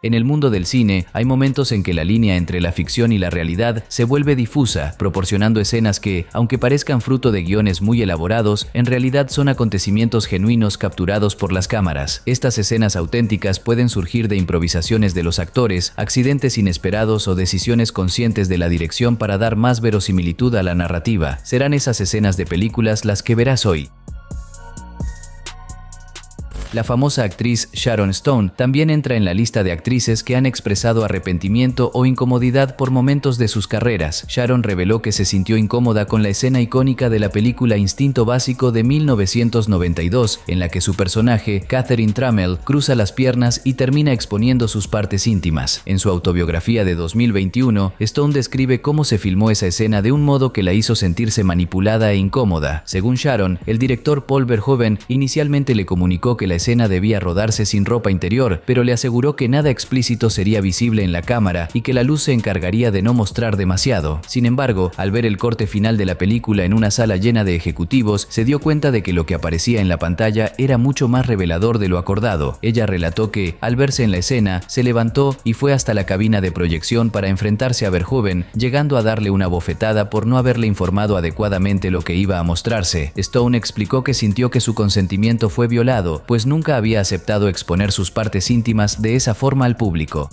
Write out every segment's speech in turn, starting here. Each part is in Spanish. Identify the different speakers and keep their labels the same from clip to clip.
Speaker 1: En el mundo del cine, hay momentos en que la línea entre la ficción y la realidad se vuelve difusa, proporcionando escenas que, aunque parezcan fruto de guiones muy elaborados, en realidad son acontecimientos genuinos capturados por las cámaras. Estas escenas auténticas pueden surgir de improvisaciones de los actores, accidentes inesperados o decisiones conscientes de la dirección para dar más verosimilitud a la narrativa. Serán esas escenas de películas las que verás hoy. La famosa actriz Sharon Stone también entra en la lista de actrices que han expresado arrepentimiento o incomodidad por momentos de sus carreras. Sharon reveló que se sintió incómoda con la escena icónica de la película Instinto Básico de 1992, en la que su personaje, Catherine Trammell, cruza las piernas y termina exponiendo sus partes íntimas. En su autobiografía de 2021, Stone describe cómo se filmó esa escena de un modo que la hizo sentirse manipulada e incómoda. Según Sharon, el director Paul Verhoeven inicialmente le comunicó que la escena debía rodarse sin ropa interior, pero le aseguró que nada explícito sería visible en la cámara y que la luz se encargaría de no mostrar demasiado. Sin embargo, al ver el corte final de la película en una sala llena de ejecutivos, se dio cuenta de que lo que aparecía en la pantalla era mucho más revelador de lo acordado. Ella relató que, al verse en la escena, se levantó y fue hasta la cabina de proyección para enfrentarse a Verhoeven, llegando a darle una bofetada por no haberle informado adecuadamente lo que iba a mostrarse. Stone explicó que sintió que su consentimiento fue violado, pues nunca había aceptado exponer sus partes íntimas de esa forma al público.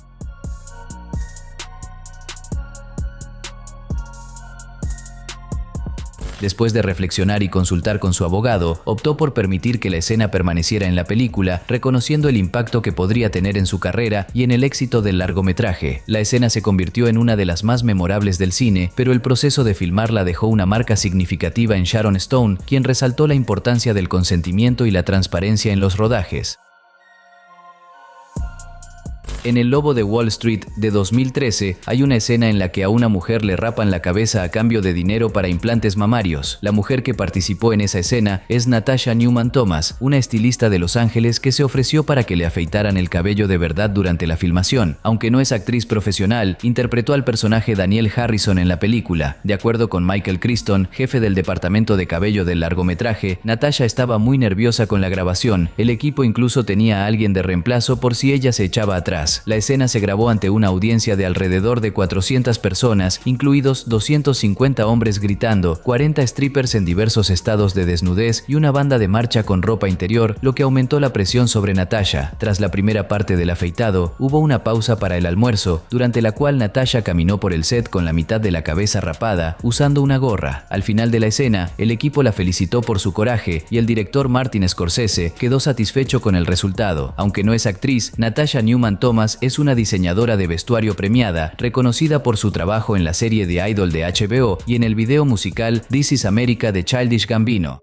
Speaker 1: Después de reflexionar y consultar con su abogado, optó por permitir que la escena permaneciera en la película, reconociendo el impacto que podría tener en su carrera y en el éxito del largometraje. La escena se convirtió en una de las más memorables del cine, pero el proceso de filmarla dejó una marca significativa en Sharon Stone, quien resaltó la importancia del consentimiento y la transparencia en los rodajes. En El Lobo de Wall Street de 2013 hay una escena en la que a una mujer le rapan la cabeza a cambio de dinero para implantes mamarios. La mujer que participó en esa escena es Natasha Newman Thomas, una estilista de Los Ángeles que se ofreció para que le afeitaran el cabello de verdad durante la filmación. Aunque no es actriz profesional, interpretó al personaje Daniel Harrison en la película. De acuerdo con Michael Crichton, jefe del departamento de cabello del largometraje, Natasha estaba muy nerviosa con la grabación. El equipo incluso tenía a alguien de reemplazo por si ella se echaba atrás. La escena se grabó ante una audiencia de alrededor de 400 personas, incluidos 250 hombres gritando, 40 strippers en diversos estados de desnudez y una banda de marcha con ropa interior, lo que aumentó la presión sobre Natasha. Tras la primera parte del afeitado, hubo una pausa para el almuerzo, durante la cual Natasha caminó por el set con la mitad de la cabeza rapada, usando una gorra. Al final de la escena, el equipo la felicitó por su coraje y el director Martin Scorsese quedó satisfecho con el resultado. Aunque no es actriz, Natasha Newman Thomas es una diseñadora de vestuario premiada, reconocida por su trabajo en la serie The Idol de HBO y en el video musical This Is America de Childish Gambino.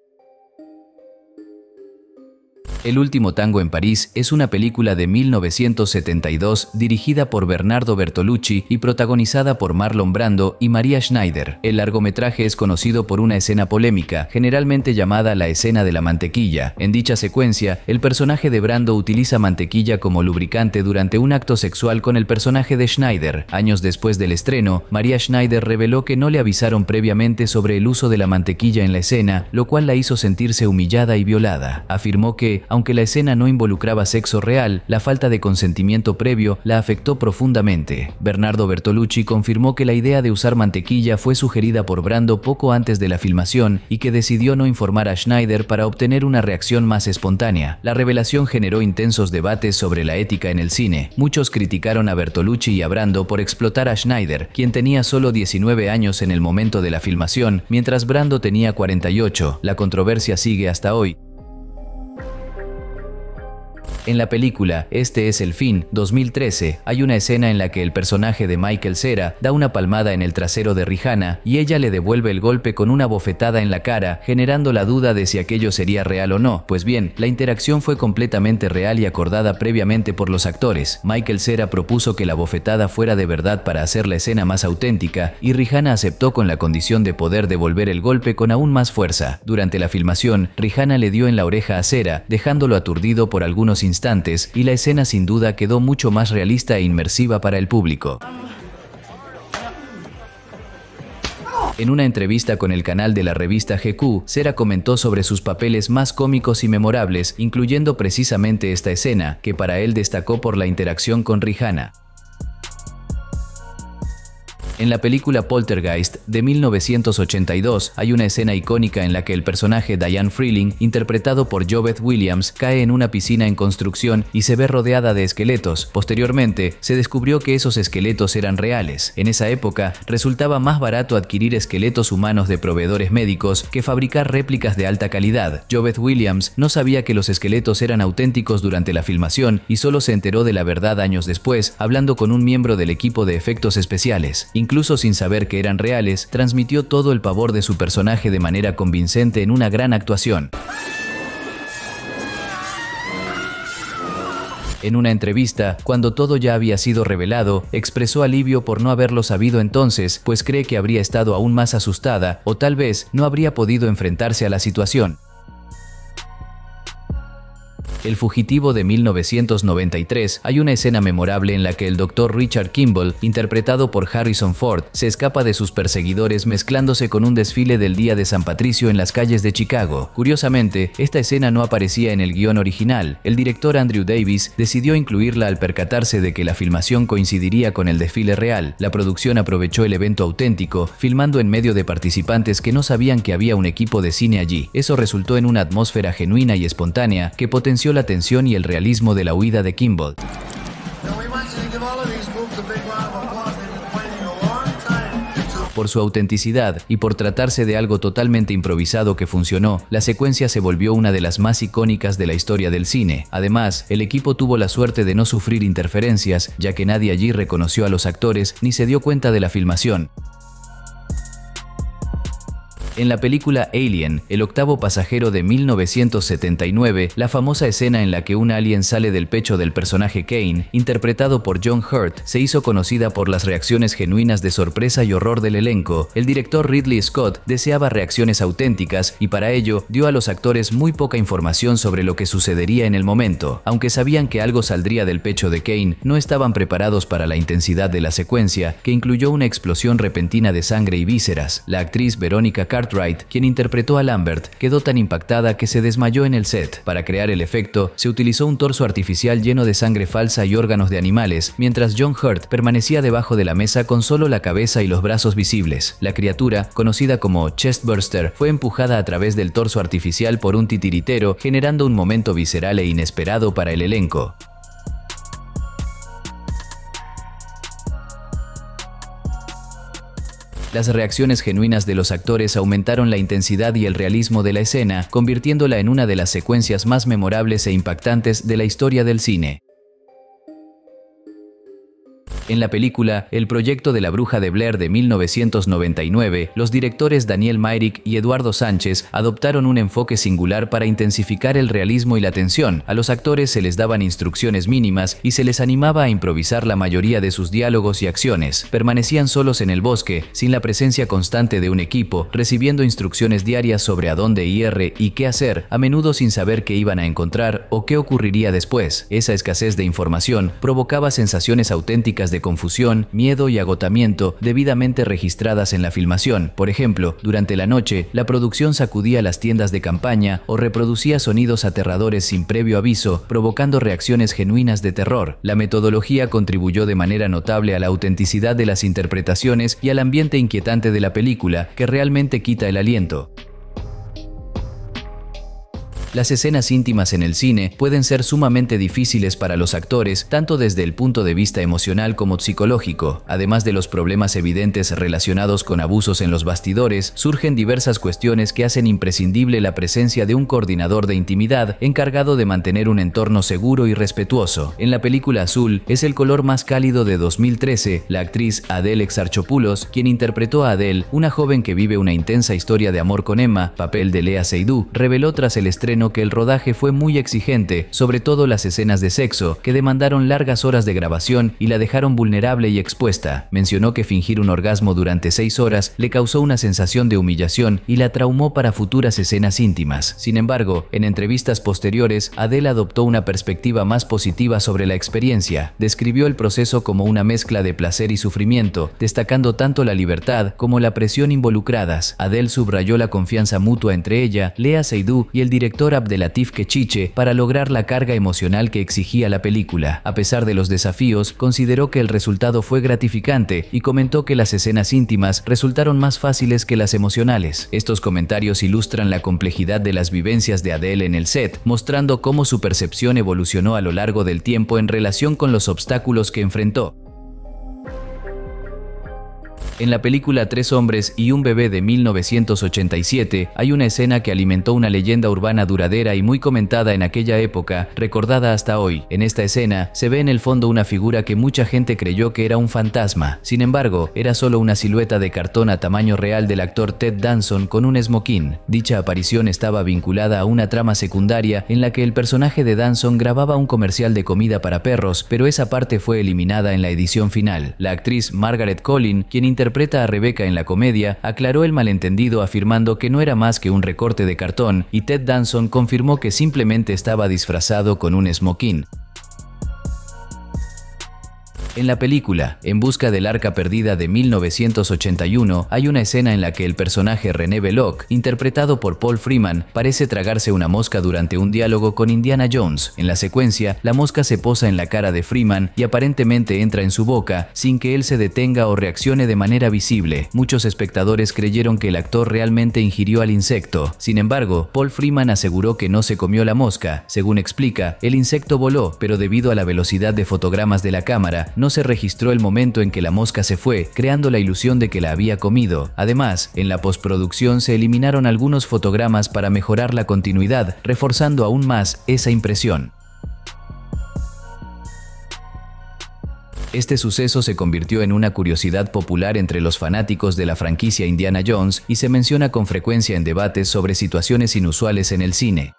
Speaker 1: El último tango en París es una película de 1972 dirigida por Bernardo Bertolucci y protagonizada por Marlon Brando y Maria Schneider. El largometraje es conocido por una escena polémica, generalmente llamada la escena de la mantequilla. En dicha secuencia, el personaje de Brando utiliza mantequilla como lubricante durante un acto sexual con el personaje de Schneider. Años después del estreno, Maria Schneider reveló que no le avisaron previamente sobre el uso de la mantequilla en la escena, lo cual la hizo sentirse humillada y violada. Afirmó que, aunque la escena no involucraba sexo real, la falta de consentimiento previo la afectó profundamente. Bernardo Bertolucci confirmó que la idea de usar mantequilla fue sugerida por Brando poco antes de la filmación y que decidió no informar a Schneider para obtener una reacción más espontánea. La revelación generó intensos debates sobre la ética en el cine. Muchos criticaron a Bertolucci y a Brando por explotar a Schneider, quien tenía solo 19 años en el momento de la filmación, mientras Brando tenía 48. La controversia sigue hasta hoy. En la película Este es el fin, 2013, hay una escena en la que el personaje de Michael Cera da una palmada en el trasero de Rihanna y ella le devuelve el golpe con una bofetada en la cara, generando la duda de si aquello sería real o no. Pues bien, la interacción fue completamente real y acordada previamente por los actores. Michael Cera propuso que la bofetada fuera de verdad para hacer la escena más auténtica y Rihanna aceptó con la condición de poder devolver el golpe con aún más fuerza. Durante la filmación, Rihanna le dio en la oreja a Cera, dejándolo aturdido por algunos instantes, y la escena sin duda quedó mucho más realista e inmersiva para el público. En una entrevista con el canal de la revista GQ, Cera comentó sobre sus papeles más cómicos y memorables, incluyendo precisamente esta escena, que para él destacó por la interacción con Rihanna. En la película Poltergeist de 1982 hay una escena icónica en la que el personaje Diane Freeling, interpretado por JoBeth Williams, cae en una piscina en construcción y se ve rodeada de esqueletos. Posteriormente, se descubrió que esos esqueletos eran reales. En esa época, resultaba más barato adquirir esqueletos humanos de proveedores médicos que fabricar réplicas de alta calidad. JoBeth Williams no sabía que los esqueletos eran auténticos durante la filmación y solo se enteró de la verdad años después, hablando con un miembro del equipo de efectos especiales. Incluso sin saber que eran reales, transmitió todo el pavor de su personaje de manera convincente en una gran actuación. En una entrevista, cuando todo ya había sido revelado, expresó alivio por no haberlo sabido entonces, pues cree que habría estado aún más asustada o tal vez no habría podido enfrentarse a la situación. El fugitivo de 1993, hay una escena memorable en la que el Dr. Richard Kimball, interpretado por Harrison Ford, se escapa de sus perseguidores mezclándose con un desfile del Día de San Patricio en las calles de Chicago. Curiosamente, esta escena no aparecía en el guión original. El director Andrew Davis decidió incluirla al percatarse de que la filmación coincidiría con el desfile real. La producción aprovechó el evento auténtico, filmando en medio de participantes que no sabían que había un equipo de cine allí. Eso resultó en una atmósfera genuina y espontánea que potenció la tensión y el realismo de la huida de Kimball. Por su autenticidad y por tratarse de algo totalmente improvisado que funcionó, la secuencia se volvió una de las más icónicas de la historia del cine. Además, el equipo tuvo la suerte de no sufrir interferencias, ya que nadie allí reconoció a los actores ni se dio cuenta de la filmación. En la película Alien, el octavo pasajero de 1979, la famosa escena en la que un alien sale del pecho del personaje Kane, interpretado por John Hurt, se hizo conocida por las reacciones genuinas de sorpresa y horror del elenco. El director Ridley Scott deseaba reacciones auténticas y para ello dio a los actores muy poca información sobre lo que sucedería en el momento. Aunque sabían que algo saldría del pecho de Kane, no estaban preparados para la intensidad de la secuencia, que incluyó una explosión repentina de sangre y vísceras. La actriz Veronica Cartwright, quien interpretó a Lambert, quedó tan impactada que se desmayó en el set. Para crear el efecto, se utilizó un torso artificial lleno de sangre falsa y órganos de animales, mientras John Hurt permanecía debajo de la mesa con solo la cabeza y los brazos visibles. La criatura, conocida como Chestburster, fue empujada a través del torso artificial por un titiritero, generando un momento visceral e inesperado para el elenco. Las reacciones genuinas de los actores aumentaron la intensidad y el realismo de la escena, convirtiéndola en una de las secuencias más memorables e impactantes de la historia del cine. En la película El proyecto de la bruja de Blair de 1999, los directores Daniel Myrick y Eduardo Sánchez adoptaron un enfoque singular para intensificar el realismo y la tensión. A los actores se les daban instrucciones mínimas y se les animaba a improvisar la mayoría de sus diálogos y acciones. Permanecían solos en el bosque, sin la presencia constante de un equipo, recibiendo instrucciones diarias sobre a dónde ir y qué hacer, a menudo sin saber qué iban a encontrar o qué ocurriría después. Esa escasez de información provocaba sensaciones auténticas de confusión, miedo y agotamiento debidamente registradas en la filmación. Por ejemplo, durante la noche, la producción sacudía las tiendas de campaña o reproducía sonidos aterradores sin previo aviso, provocando reacciones genuinas de terror. La metodología contribuyó de manera notable a la autenticidad de las interpretaciones y al ambiente inquietante de la película, que realmente quita el aliento. Las escenas íntimas en el cine pueden ser sumamente difíciles para los actores, tanto desde el punto de vista emocional como psicológico. Además de los problemas evidentes relacionados con abusos en los bastidores, surgen diversas cuestiones que hacen imprescindible la presencia de un coordinador de intimidad encargado de mantener un entorno seguro y respetuoso. En la película Azul, es el color más cálido de 2013, la actriz Adele Exarchopoulos, quien interpretó a Adele, una joven que vive una intensa historia de amor con Emma, papel de Lea Seydoux, reveló tras el estreno bueno que el rodaje fue muy exigente, sobre todo las escenas de sexo, que demandaron largas horas de grabación y la dejaron vulnerable y expuesta. Mencionó que fingir un orgasmo durante 6 horas le causó una sensación de humillación y la traumó para futuras escenas íntimas. Sin embargo, en entrevistas posteriores, Adele adoptó una perspectiva más positiva sobre la experiencia. Describió el proceso como una mezcla de placer y sufrimiento, destacando tanto la libertad como la presión involucradas. Adele subrayó la confianza mutua entre ella, Lea Seydoux y el director Abdelatif Kechiche para lograr la carga emocional que exigía la película. A pesar de los desafíos, consideró que el resultado fue gratificante y comentó que las escenas íntimas resultaron más fáciles que las emocionales. Estos comentarios ilustran la complejidad de las vivencias de Adele en el set, mostrando cómo su percepción evolucionó a lo largo del tiempo en relación con los obstáculos que enfrentó. En la película Tres hombres y un bebé de 1987 hay una escena que alimentó una leyenda urbana duradera y muy comentada en aquella época, recordada hasta hoy. En esta escena se ve en el fondo una figura que mucha gente creyó que era un fantasma. Sin embargo, era solo una silueta de cartón a tamaño real del actor Ted Danson con un smoking. Dicha aparición estaba vinculada a una trama secundaria en la que el personaje de Danson grababa un comercial de comida para perros, pero esa parte fue eliminada en la edición final. La actriz Margaret Collin, quien interpreta a Rebecca en la comedia, aclaró el malentendido afirmando que no era más que un recorte de cartón, y Ted Danson confirmó que simplemente estaba disfrazado con un smoking. En la película En busca del arca perdida de 1981 hay una escena en la que el personaje René Belloc, interpretado por Paul Freeman, parece tragarse una mosca durante un diálogo con Indiana Jones. En la secuencia, la mosca se posa en la cara de Freeman y aparentemente entra en su boca sin que él se detenga o reaccione de manera visible. Muchos espectadores creyeron que el actor realmente ingirió al insecto. Sin embargo, Paul Freeman aseguró que no se comió la mosca. Según explica, el insecto voló, pero debido a la velocidad de fotogramas de la cámara, no se registró el momento en que la mosca se fue, creando la ilusión de que la había comido. Además, en la postproducción se eliminaron algunos fotogramas para mejorar la continuidad, reforzando aún más esa impresión. Este suceso se convirtió en una curiosidad popular entre los fanáticos de la franquicia Indiana Jones y se menciona con frecuencia en debates sobre situaciones inusuales en el cine.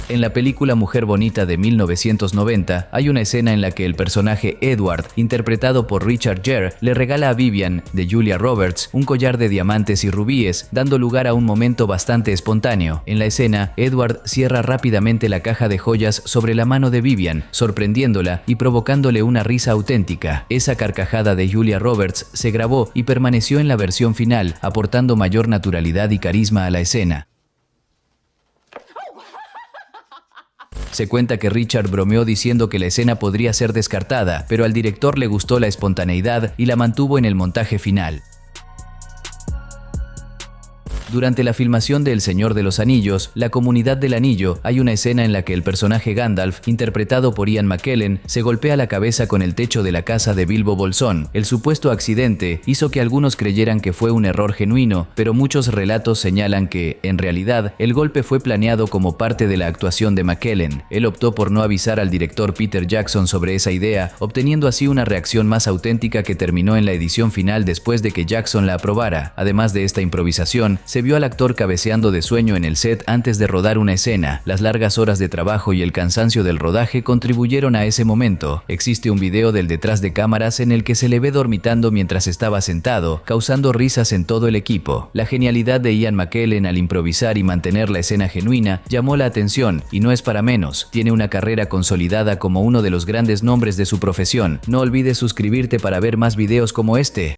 Speaker 1: En la película Mujer Bonita de 1990 hay una escena en la que el personaje Edward, interpretado por Richard Gere, le regala a Vivian, de Julia Roberts, un collar de diamantes y rubíes, dando lugar a un momento bastante espontáneo. En la escena, Edward cierra rápidamente la caja de joyas sobre la mano de Vivian, sorprendiéndola y provocándole una risa auténtica. Esa carcajada de Julia Roberts se grabó y permaneció en la versión final, aportando mayor naturalidad y carisma a la escena. Se cuenta que Richard bromeó diciendo que la escena podría ser descartada, pero al director le gustó la espontaneidad y la mantuvo en el montaje final. Durante la filmación de El Señor de los Anillos, La Comunidad del Anillo, hay una escena en la que el personaje Gandalf, interpretado por Ian McKellen, se golpea la cabeza con el techo de la casa de Bilbo Bolsón. El supuesto accidente hizo que algunos creyeran que fue un error genuino, pero muchos relatos señalan que, en realidad, el golpe fue planeado como parte de la actuación de McKellen. Él optó por no avisar al director Peter Jackson sobre esa idea, obteniendo así una reacción más auténtica que terminó en la edición final después de que Jackson la aprobara. Además de esta improvisación, se vio al actor cabeceando de sueño en el set antes de rodar una escena. Las largas horas de trabajo y el cansancio del rodaje contribuyeron a ese momento. Existe un video del detrás de cámaras en el que se le ve dormitando mientras estaba sentado, causando risas en todo el equipo. La genialidad de Ian McKellen al improvisar y mantener la escena genuina llamó la atención, y no es para menos. Tiene una carrera consolidada como uno de los grandes nombres de su profesión. No olvides suscribirte para ver más videos como este.